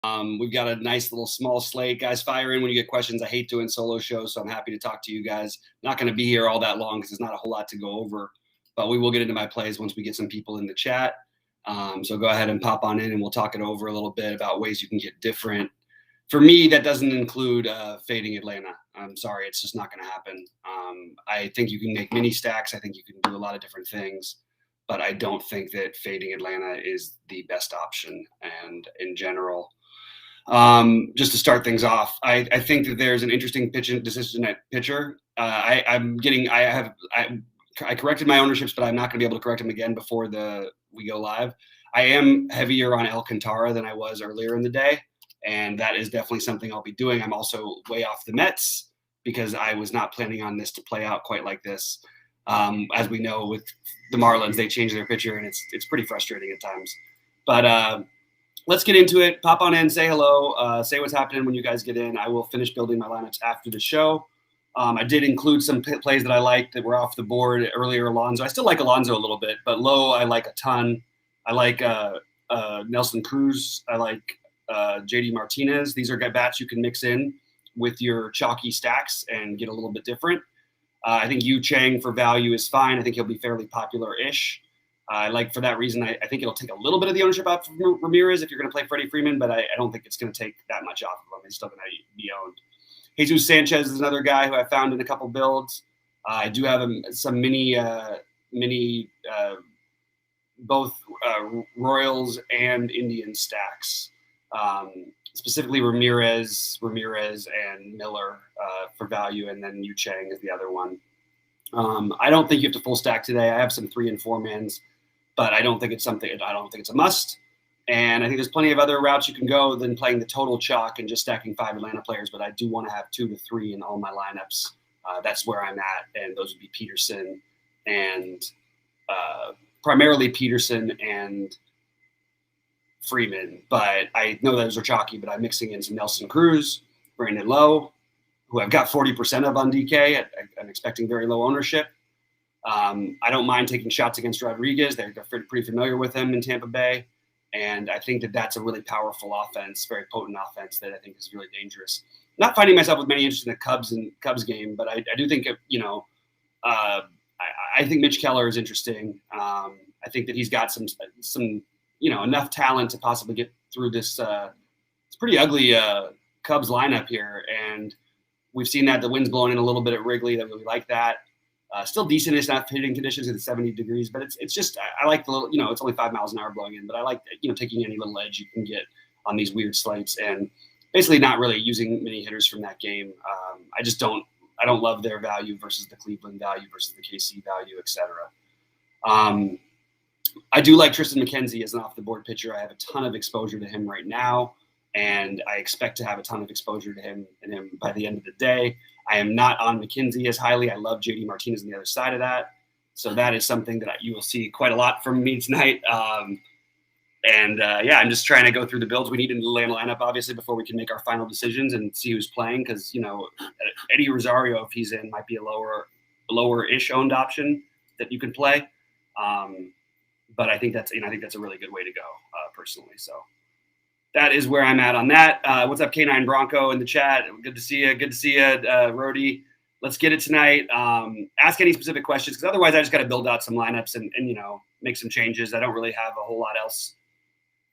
We've got a nice little small slate. Guys, fire in when you get questions. I hate doing solo shows, so I'm happy to talk to you guys. Not going to be here all that long because there's not a whole lot to go over, but we will get into my plays once we get some people in the chat. So go ahead and pop on in and we'll talk it over a little bit about ways you can get different. For me, that doesn't include fading Atlanta. I'm sorry, it's just not going to happen. I think you can make mini stacks. I think you can do a lot of different things, but I don't think that fading Atlanta is the best option. And in general, just to start things off, I think that there's an interesting decision at pitcher. I corrected my ownerships, but I'm not going to be able to correct them again before we go live. I am heavier on Alcantara than I was earlier in the day, and that is definitely something I'll be doing. I'm also way off the Mets because I was not planning on this to play out quite like this. As we know, with the Marlins, they change their pitcher, and it's pretty frustrating at times. But let's get into it. Pop on in, say hello, say what's happening when you guys get in. I will finish building my lineups after the show. I did include some plays that I liked that were off the board earlier. Alonso, I still like Alonso a little bit, but Lowe I like a ton. I like Nelson Cruz. I like JD Martinez. These are bats you can mix in with your chalky stacks and get a little bit different. I think Yu Chang for value is fine. I think he'll be fairly popular-ish. For that reason, I think it'll take a little bit of the ownership out from Ramirez if you're going to play Freddie Freeman, but I don't think it's going to take that much off of him. He's still going to be owned. Jesus Sanchez is another guy who I found in a couple builds. I do have some mini both Royals and Indian stacks, specifically Ramirez and Miller for value, and then Yu Chang is the other one. I don't think you have to full stack today. I have some 3 and 4 mans, but I don't think it's a must. And I think there's plenty of other routes you can go than playing the total chalk and just stacking 5 Atlanta players. But I do want to have 2 to 3 in all my lineups. That's where I'm at. And those would be Peterson and primarily Peterson and Freeman. But I know those are chalky, but I'm mixing in some Nelson Cruz, Brandon Lowe, who I've got 40% of on DK. I'm expecting very low ownership. I don't mind taking shots against Rodriguez. They're pretty familiar with him in Tampa Bay. And I think that that's a really powerful offense, very potent offense that I think is really dangerous. Not finding myself with many interest in the Cubs game, but I do think, I think Mitch Keller is interesting. I think that he's got some enough talent to possibly get through this. It's pretty ugly Cubs lineup here. And we've seen that the wind's blowing in a little bit at Wrigley. I really like that. Still decent. It's not hitting conditions at 70 degrees, but it's just, I like the little, it's only 5 miles an hour blowing in, but I like, taking any little edge you can get on these weird slates and basically not really using many hitters from that game. I don't love their value versus the Cleveland value versus the KC value, et cetera. I do like Tristan McKenzie as an off the board pitcher. I have a ton of exposure to him right now, and I expect to have a ton of exposure to him by the end of the day. I am not on McKenzie as highly. I love JD Martinez on the other side of that. So that is something that you will see quite a lot from me tonight. I'm just trying to go through the builds we need in the lineup, obviously, before we can make our final decisions and see who's playing. Because, Eddie Rosario, if he's in, might be a lower-ish owned option that you can play. But I think that's a really good way to go, personally. So that is where I'm at on that. What's up, K9 Bronco in the chat? Good to see you. Good to see you, Rody. Let's get it tonight. Ask any specific questions, because otherwise I just got to build out some lineups and make some changes. I don't really have a whole lot else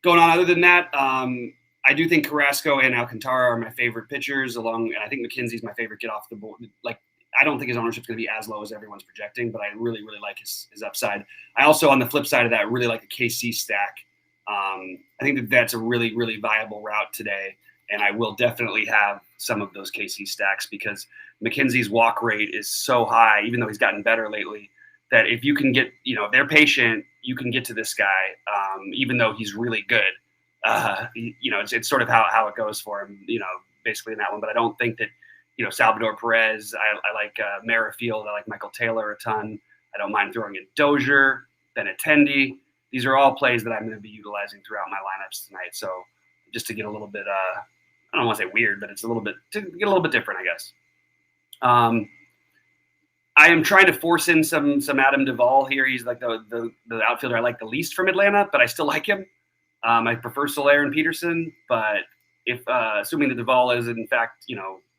going on other than that. I do think Carrasco and Alcantara are my favorite pitchers, and I think McKenzie's my favorite get off the board. I don't think his ownership is going to be as low as everyone's projecting, but I really, really like his upside. I also, on the flip side of that, really like the KC stack. I think that's a really, really viable route today, and I will definitely have some of those KC stacks because McKenzie's walk rate is so high, even though he's gotten better lately, that if you can get, if they're patient, you can get to this guy, even though he's really good. It's sort of how it goes for him, basically in that one. But I don't think that, Salvador Perez, I like Merrifield, I like Michael Taylor a ton. I don't mind throwing in Dozier, Benintendi. These are all plays that I'm going to be utilizing throughout my lineups tonight. So just to get a little bit, I don't want to say weird, but it's to get a little bit different, I guess. I am trying to force in some Adam Duvall here. He's like the outfielder I like the least from Atlanta, but I still like him. I prefer Soler and Peterson, but if assuming that Duvall is in fact,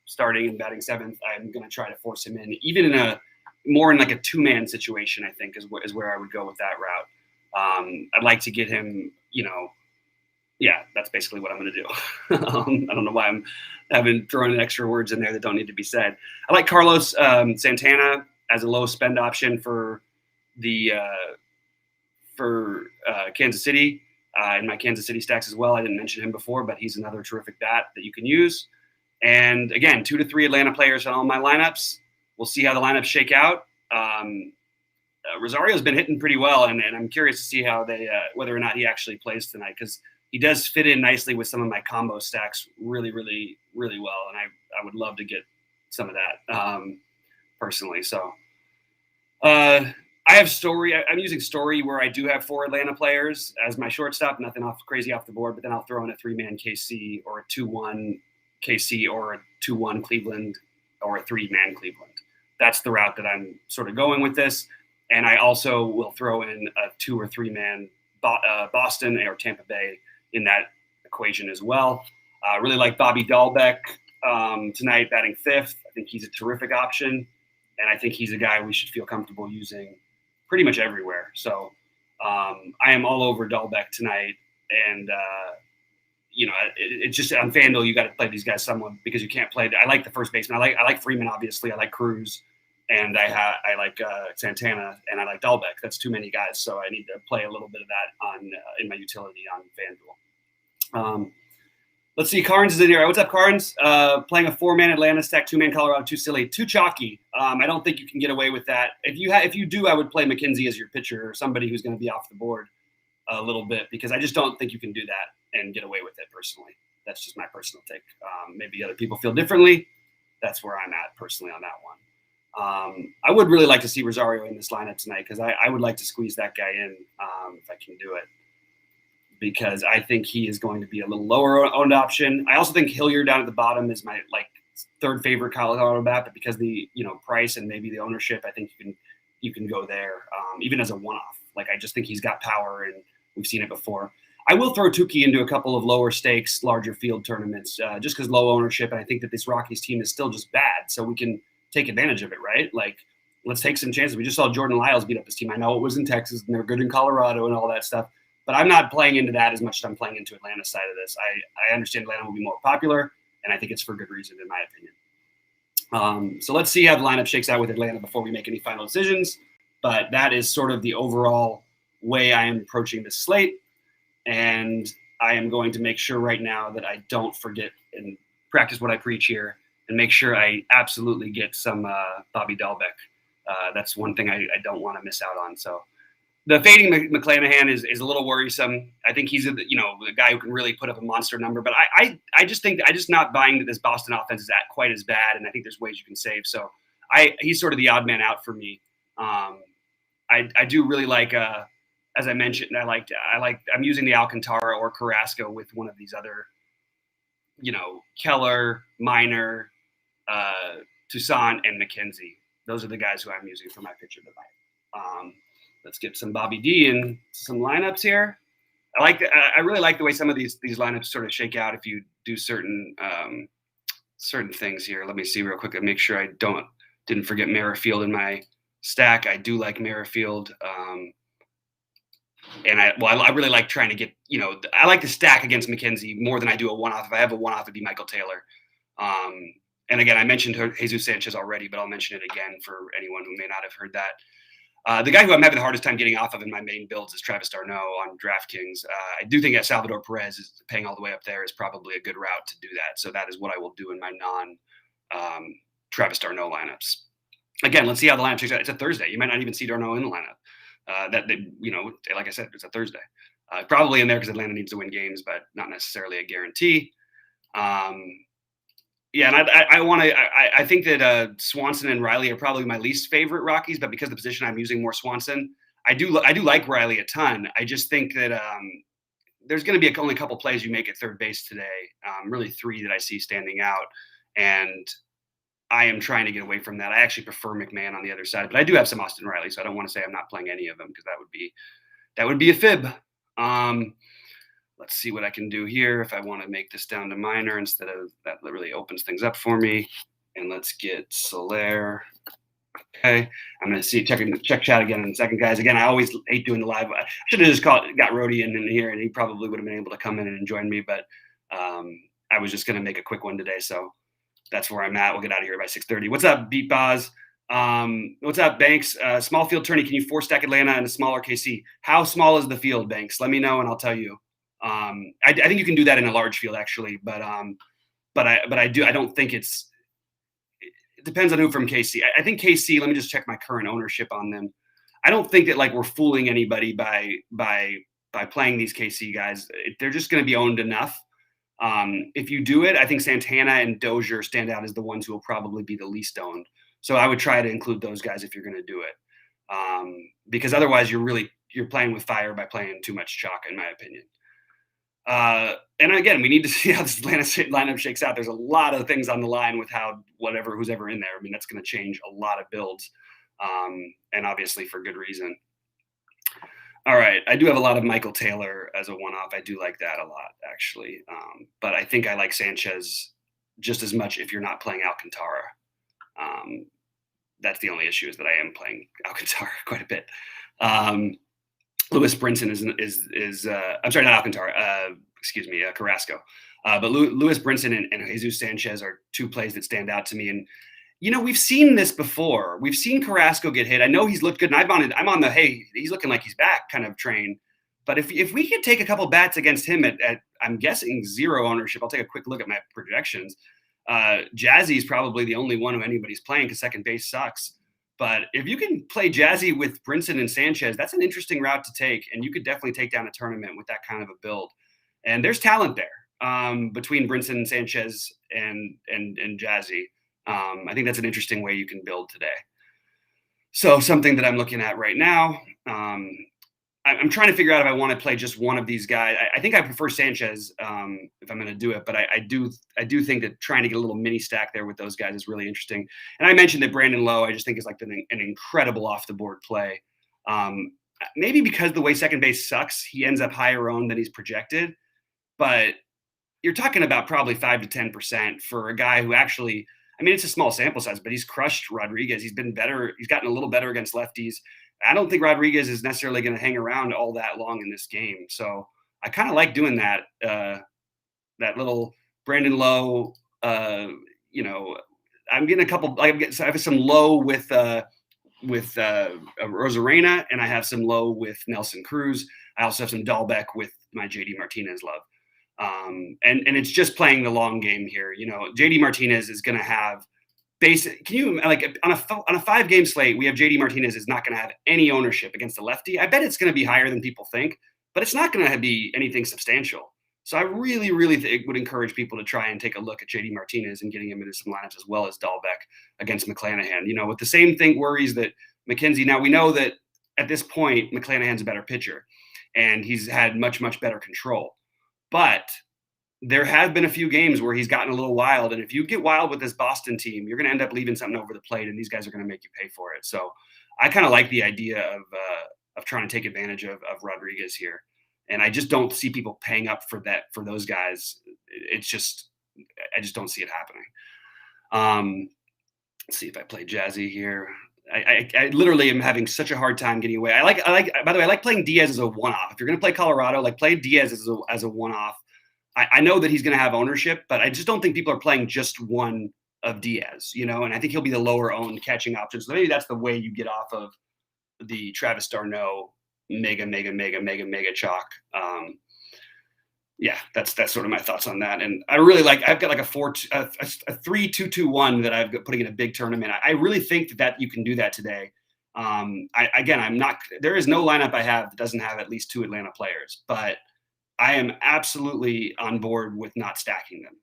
starting and batting seventh, I'm going to try to force him in, even in a more in like a two-man situation. I think is where I would go with that route. I'd like to get him, yeah, that's basically what I'm going to do. I don't know why I'm having thrown in extra words in there that don't need to be said. I like Carlos Santana as a low spend option for the Kansas City in my Kansas City stacks as well. I didn't mention him before, but he's another terrific bat that you can use. And again, 2 to 3 Atlanta players on all my lineups. We'll see how the lineups shake out. Rosario's been hitting pretty well, and I'm curious to see how whether or not he actually plays tonight, because he does fit in nicely with some of my combo stacks really, really, really well, and I would love to get some of that personally. So I have Story. I'm using Story where I do have 4 Atlanta players as my shortstop, nothing crazy off the board, but then I'll throw in a 3-man KC or a 2-1 KC or a 2-1 Cleveland or a 3-man Cleveland. That's the route that I'm sort of going with this. And I also will throw in a 2 or 3-man Boston or Tampa Bay in that equation as well. I really like Bobby Dahlbeck tonight, batting 5th. I think he's a terrific option, and I think he's a guy we should feel comfortable using pretty much everywhere. So I am all over Dahlbeck tonight, and it's just on FanDuel you got to play these guys somewhat because you can't play. I like the first baseman. I like Freeman, obviously. I like Cruz. And I like Santana, and I like Dahlbeck. That's too many guys, so I need to play a little bit of that in my utility on FanDuel. Let's see, Carnes is in here. What's up, Carnes? Playing a 4-man Atlanta stack, 2-man Colorado, too silly, too chalky. I don't think you can get away with that. If you do, I would play McKenzie as your pitcher or somebody who's going to be off the board a little bit, because I just don't think you can do that and get away with it personally. That's just my personal take. Maybe other people feel differently. That's where I'm at personally on that one. I would really like to see Rosario in this lineup tonight, because I would like to squeeze that guy in if I can do it, because I think he is going to be a little lower owned option. I also think Hilliard down at the bottom is my third favorite Colorado bat, but because the price and maybe the ownership, I think you can go there even as a one-off. I just think he's got power, and we've seen it before. I will throw Tukey into a couple of lower stakes, larger field tournaments just because low ownership, and I think that this Rockies team is still just bad, so we can take advantage of it, right? Let's take some chances. We just saw Jordan Lyles beat up his team. I know it was in Texas and they're good in Colorado and all that stuff, but I'm not playing into that as much as I'm playing into Atlanta's side of this. I understand Atlanta will be more popular, and I think it's for good reason, in my opinion. So let's see how the lineup shakes out with Atlanta before we make any final decisions. But that is sort of the overall way I am approaching this slate, and I am going to make sure right now that I don't forget and practice what I preach here, and make sure I absolutely get some Bobby Dahlbeck. That's one thing I don't want to miss out on. So the fading McClanahan is a little worrisome. I think he's the guy who can really put up a monster number. But I just think I just not buying that this Boston offense is quite as bad, and I think there's ways you can save. So he's sort of the odd man out for me. I do really like, as I mentioned, I'm using the Alcantara or Carrasco with one of these other, Keller, Minor, Toussaint, and McKenzie. Those are the guys who I'm using for my pitcher tonight. Let's get some Bobby D in some lineups here. I really like the way some of these lineups sort of shake out if you do certain things here. Let me see real quick and make sure I didn't forget Merrifield in my stack. I do like Merrifield. And I really like trying to get, I like to stack against McKenzie more than I do a one-off. If I have a one-off, it'd be Michael Taylor. And again, I mentioned Jesus Sanchez already, but I'll mention it again for anyone who may not have heard that. The guy who I'm having the hardest time getting off of in my main builds is Travis d'Arnaud on DraftKings. I do think that Salvador Perez is paying all the way up there is probably a good route to do that. So that is what I will do in my non-Travis d'Arnaud lineups. Again, let's see how the lineup shakes out. It's a Thursday. You might not even see d'Arnaud in the lineup. Like I said, it's a Thursday. Probably in there because Atlanta needs to win games, but not necessarily a guarantee. Yeah, and I think that Swanson and Riley are probably my least favorite Rockies, but because of the position I'm using more Swanson, I do like Riley a ton. I just think that there's going to be only a couple plays you make at third base today, really 3 that I see standing out, and I am trying to get away from that. I actually prefer McMahon on the other side, but I do have some Austin Riley, so I don't want to say I'm not playing any of them because that would be a fib. let's see what I can do here if I want to make this down to minor instead of that really opens things up for me. And let's get Soler. Okay, I'm gonna check chat again in a second, guys. Again, I always hate doing the live. I should have just got Rody in here, and he probably would have been able to come in and join me. But I was just gonna make a quick one today, so that's where I'm at. We'll get out of here by 6:30. What's up, Beat Boz? What's up, Banks? Small field tourney. Can you 4-stack Atlanta and a smaller KC? How small is the field, Banks? Let me know, and I'll tell you. I think you can do that in a large field, actually, but I don't think it depends on who from KC. I think KC, let me just check my current ownership on them. I don't think that like we're fooling anybody by playing these KC guys. They're just going to be owned enough. If you do it, I think Santana and Dozier stand out as the ones who will probably be the least owned. So I would try to include those guys if you're going to do it. Because otherwise you're playing with fire by playing too much chalk, in my opinion. And again, we need to see how this Atlanta lineup shakes out. There's a lot of things on the line with who's ever in there. I mean, that's going to change a lot of builds, and obviously for good reason. All right, I do have a lot of Michael Taylor as a one-off. I do like that a lot, actually. But I think I like Sanchez just as much if you're not playing Alcantara. That's the only issue, is that I am playing Alcantara quite a bit. Lewis Brinson is I'm sorry, not Alcantara. Excuse me, Carrasco. But Lewis Brinson and Jesus Sanchez are two plays that stand out to me. And we've seen this before. We've seen Carrasco get hit. I know he's looked good, and I'm on the hey, he's looking like he's back kind of train. But if we could take a couple bats against him at I'm guessing 0 ownership, I'll take a quick look at my projections. Jazzy is probably the only one who anybody's playing because second base sucks. But if you can play Jazzy with Brinson and Sanchez, that's an interesting route to take, and you could definitely take down a tournament with that kind of a build. And there's talent there between Brinson and Sanchez and Jazzy. I think that's an interesting way you can build today. So something that I'm looking at right now, I'm trying to figure out if I want to play just one of these guys. I think I prefer Sanchez if I'm going to do it, but I do think that trying to get a little mini stack there with those guys is really interesting. And I mentioned that Brandon Lowe, I just think is like an incredible off the board play. Maybe because the way second base sucks, he ends up higher owned than he's projected. But you're talking about probably 5 to 10% for a guy who actually, I mean, it's a small sample size, but he's crushed Rodriguez. He's been better. He's gotten a little better against lefties. I don't think Rodriguez is necessarily going to hang around all that long in this game. So I kind of like doing that, that little Brandon Lowe, I'm getting a couple, I have some Lowe with Rosarena, and I have some Lowe with Nelson Cruz. I also have some Dahlbeck with my JD Martinez love. And it's just playing the long game here. JD Martinez is going to have can you like on a 5-game slate, we have JD Martinez is not going to have any ownership against the lefty. I bet it's going to be higher than people think, but it's not going to be anything substantial. So I really, really would encourage people to try and take a look at JD Martinez and getting him into some lineups as well as Dahlbeck against McClanahan. With the same thing worries that McKenzie. Now we know that at this point, McClanahan's a better pitcher and he's had much, much better control, but there have been a few games where he's gotten a little wild. And if you get wild with this Boston team, you're going to end up leaving something over the plate, and these guys are going to make you pay for it. So I kind of like the idea of trying to take advantage of Rodriguez here. And I just don't see people paying up for those guys. I just don't see it happening. Let's see if I play Jazzy here. I literally am having such a hard time getting away. By the way, I like playing Diaz as a one-off. If you're going to play Colorado, like play Diaz as a one-off. I know that he's going to have ownership, but I just don't think people are playing just one of Diaz, and I think he'll be the lower owned catching option. So maybe that's the way you get off of the Travis d'Arnaud mega chalk. Yeah, that's sort of my thoughts on that. And I really I've got like a 3-2-2-1 that I've got putting in a big tournament. I really think that you can do that today. There is no lineup I have that doesn't have at least 2 Atlanta players, but I am absolutely on board with not stacking them.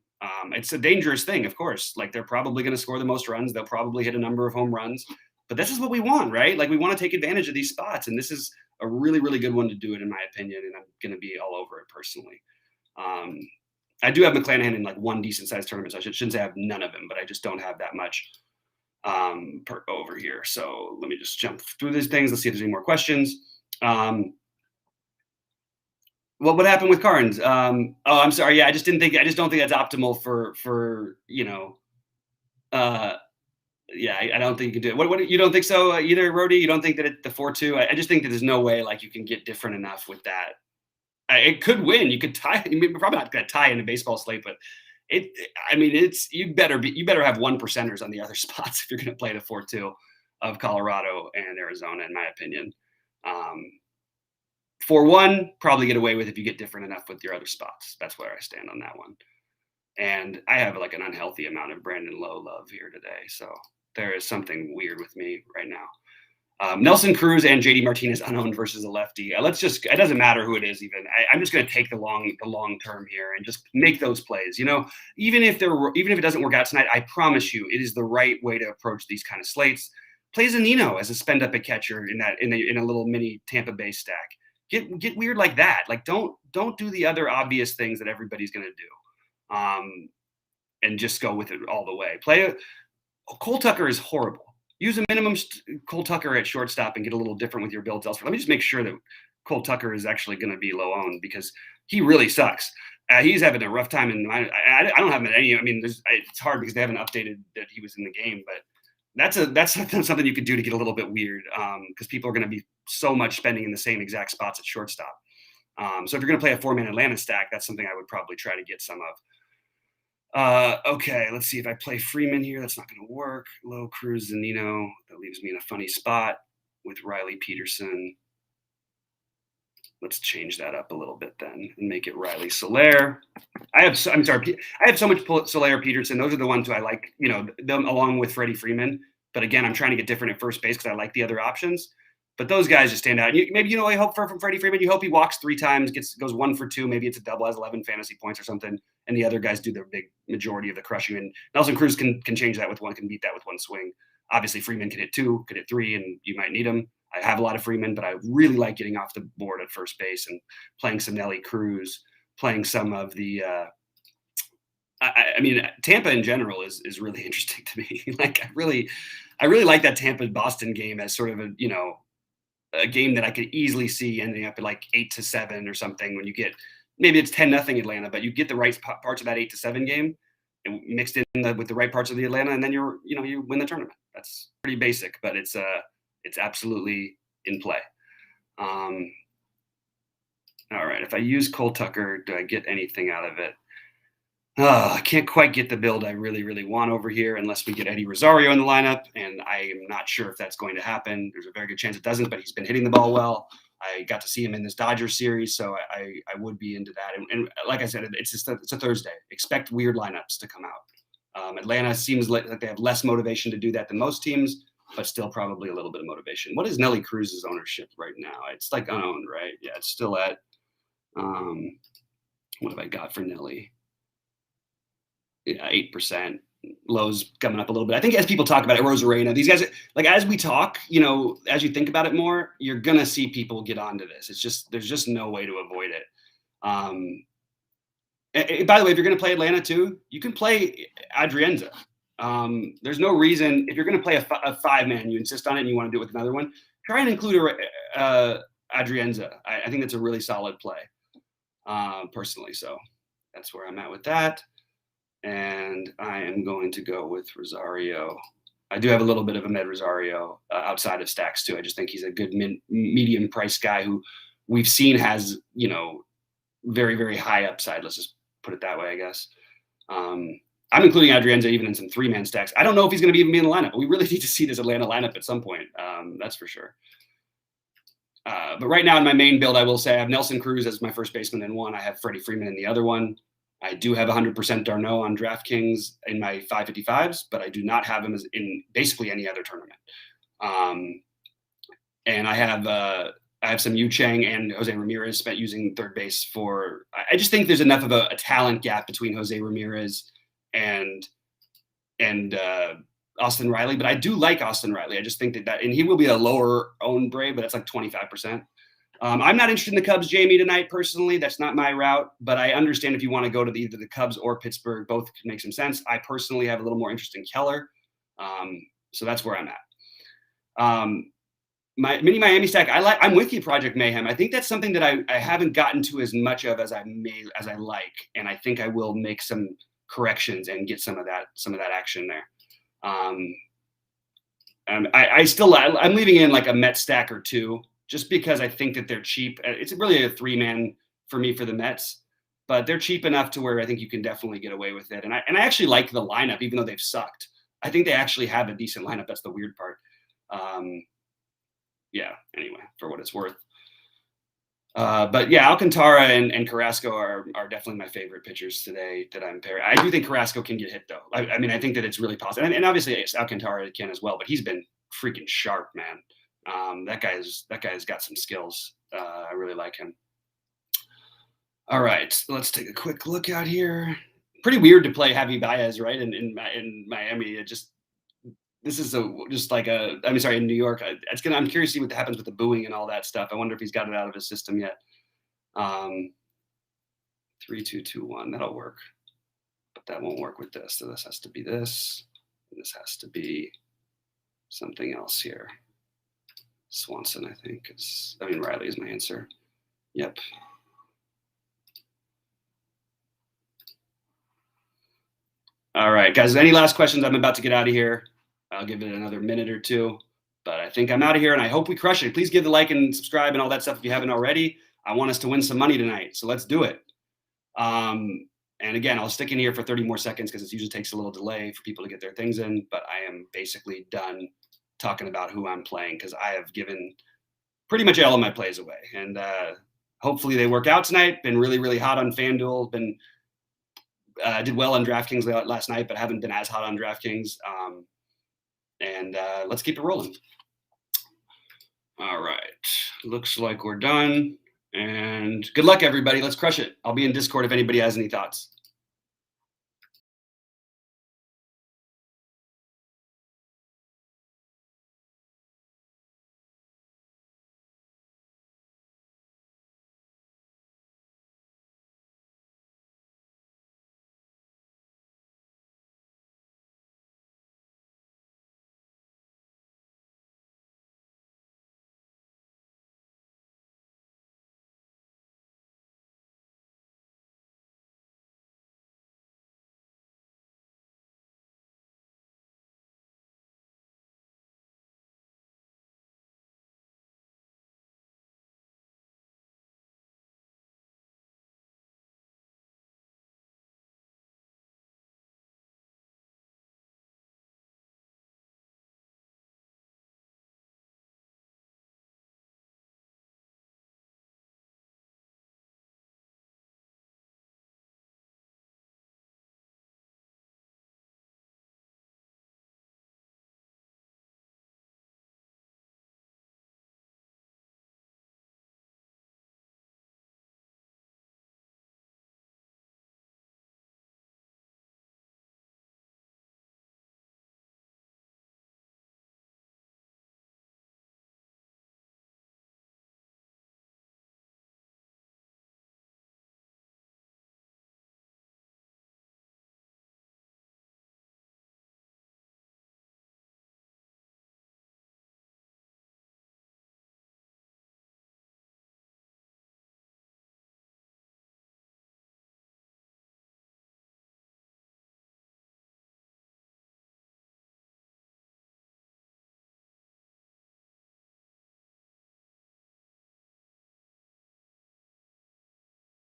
It's a dangerous thing, of course. Like they're probably going to score the most runs. They'll probably hit a number of home runs, but this is what we want, right? Like we want to take advantage of these spots. And this is a really, really good one to do it, in my opinion. And I'm going to be all over it personally. I do have McClanahan in like one decent sized tournament. So I shouldn't say I have none of them, but I just don't have that much over here. So let me just jump through these things. Let's see if there's any more questions. What happened with Carnes? Oh, I'm sorry. Yeah, I just don't think that's optimal for Uh, yeah, I don't think you can do it. What you don't think so either, Rody? You don't think that the 4-2? I just think that there's no way like you can get different enough with that. It could win. You could tie. I mean, we're probably not going to tie in a baseball slate, but it. I mean, it's you better have 1%ers on the other spots if you're going to play the 4-2 of Colorado and Arizona, in my opinion. 4-1 probably get away with if you get different enough with your other spots. That's where I stand on that one. And I have like an unhealthy amount of Brandon Lowe love here today. So there is something weird with me right now. Nelson Cruz and JD Martinez unowned versus a lefty. It doesn't matter who it is even. I'm just going to take the long term here and just make those plays. Even if it doesn't work out tonight, I promise you it is the right way to approach these kind of slates. Play Zunino as a spend up at catcher in a little mini Tampa Bay stack. Get weird like that. Like don't do the other obvious things that everybody's going to do. And just go with it all the way. Cole Tucker is horrible. Use a minimum Cole Tucker at shortstop and get a little different with your builds elsewhere. Let me just make sure that Cole Tucker is actually going to be low owned because he really sucks. He's having a rough time, and I don't have him at any. I mean, it's hard because they haven't updated that he was in the game, but that's something you could do to get a little bit weird because people are going to be so much spending in the same exact spots at shortstop. So if you're going to play a 4-man Atlanta stack, that's something I would probably try to get some of. Okay, let's see if I play Freeman here. That's not going to work. Low Cruz Zunino. That leaves me in a funny spot with Riley Peterson. Let's change that up a little bit then and make it Riley Soler. I have so much Soler Peterson. Those are the ones who I like, them along with Freddie Freeman. But again, I'm trying to get different at first base because I like the other options. But those guys just stand out. Maybe I hope from Freddie Freeman. You hope he walks 3 times, goes 1 for 2. Maybe it's a double, has 11 fantasy points or something, and the other guys do the big majority of the crushing. And Nelson Cruz can change that with one, can beat that with one swing. Obviously, Freeman can hit 2, could hit 3, and you might need him. I have a lot of Freeman, but I really like getting off the board at first base and playing some Nelly Cruz, playing some of the. I mean, Tampa in general is really interesting to me. Like I really like that Tampa Boston game as sort of a game that I could easily see ending up at like 8-7 or something when you get maybe it's 10-0 Atlanta, but you get the right parts of that 8-7 game and mixed in with the right parts of the Atlanta, and then you win the tournament. That's pretty basic, but it's absolutely in play. All right, if I use Cole Tucker, do I get anything out of it? I can't quite get the build I really, really want over here unless we get Eddie Rosario in the lineup, and I am not sure if that's going to happen. There's a very good chance it doesn't, but he's been hitting the ball well. I got to see him in this Dodgers series, so I would be into that. And like I said, it's a Thursday. Expect weird lineups to come out. Atlanta seems like they have less motivation to do that than most teams, but still probably a little bit of motivation. What is Nelly Cruz's ownership right now? It's like unowned, right? Yeah, it's still at what have I got for Nelly? 8%. Lowe's coming up a little bit. I think as people talk about it, Rosarena, these guys, like as we talk, as you think about it more, you're gonna see people get onto this. There's just no way to avoid it. By the way, if you're gonna play Atlanta too, you can play Adrienza. There's no reason if you're gonna play a 5-man, you insist on it and you want to do it with another one, try and include Adrienza. I think that's a really solid play, personally. So that's where I'm at with that. And I am going to go with Rosario. I do have a little bit of a Med Rosario outside of stacks too. I just think he's a good medium price guy who we've seen has, very, very high upside. Let's just put it that way, I guess. I'm including Adrienza even in some 3-man stacks. I don't know if he's going to even be in the lineup, but we really need to see this Atlanta lineup at some point. That's for sure. But right now in my main build, I will say I have Nelson Cruz as my first baseman in one. I have Freddie Freeman in the other one. I do have 100% D'Arnaud on DraftKings in my 555s, but I do not have him as in basically any other tournament. And I have some Yu Chang and Jose Ramirez spent using third base for. I just think there's enough of a talent gap between Jose Ramirez and Austin Riley, but I do like Austin Riley. I just think that and he will be a lower owned Brave, but that's like 25%. I'm not interested in the Cubs, Jamie, tonight, personally. That's not my route, but I understand if you want to go to either the Cubs or Pittsburgh. Both can make some sense. I personally have a little more interest in Keller. So that's where I'm at. my mini Miami stack, I'm with you, Project Mayhem. I think that's something that I haven't gotten to as much of as I like, and I think I will make some corrections and get some of that action there. I'm leaving in like a Met stack or two, just because I think that they're cheap. It's really a 3-man for me for the Mets, but they're cheap enough to where I think you can definitely get away with it. And I actually like the lineup, even though they've sucked. I think they actually have a decent lineup. That's the weird part. Yeah, anyway, for what it's worth. But yeah, Alcantara and Carrasco are definitely my favorite pitchers today that I'm pairing. I do think Carrasco can get hit though. I mean, I think that it's really possible, and obviously Alcantara can as well. But he's been freaking sharp, man. That guy's got some skills. I really like him. All right, let's take a quick look out here. Pretty weird to play Javi Baez, right? In Miami, this is just like a. I mean, sorry, in New York. I'm curious to see what happens with the booing and all that stuff. I wonder if he's got it out of his system yet. 3-2-2-1. That'll work, but that won't work with this. So this has to be this. And this has to be something else here. Swanson, I think. Riley is my answer. Yep. All right, guys. Any last questions? I'm about to get out of here. I'll give it another minute or two, but I think I'm out of here, and I hope we crush it. Please give the like and subscribe and all that stuff if you haven't already. I want us to win some money tonight, so let's do it. And again, I'll stick in here for 30 more seconds because it usually takes a little delay for people to get their things in, but I am basically done talking about who I'm playing because I have given pretty much all of my plays away, and hopefully they work out tonight. Been really, really hot on FanDuel. Did well on DraftKings last night, but haven't been as hot on DraftKings. And let's keep it rolling. All right. Looks like we're done. And good luck, everybody. Let's crush it. I'll be in Discord if anybody has any thoughts.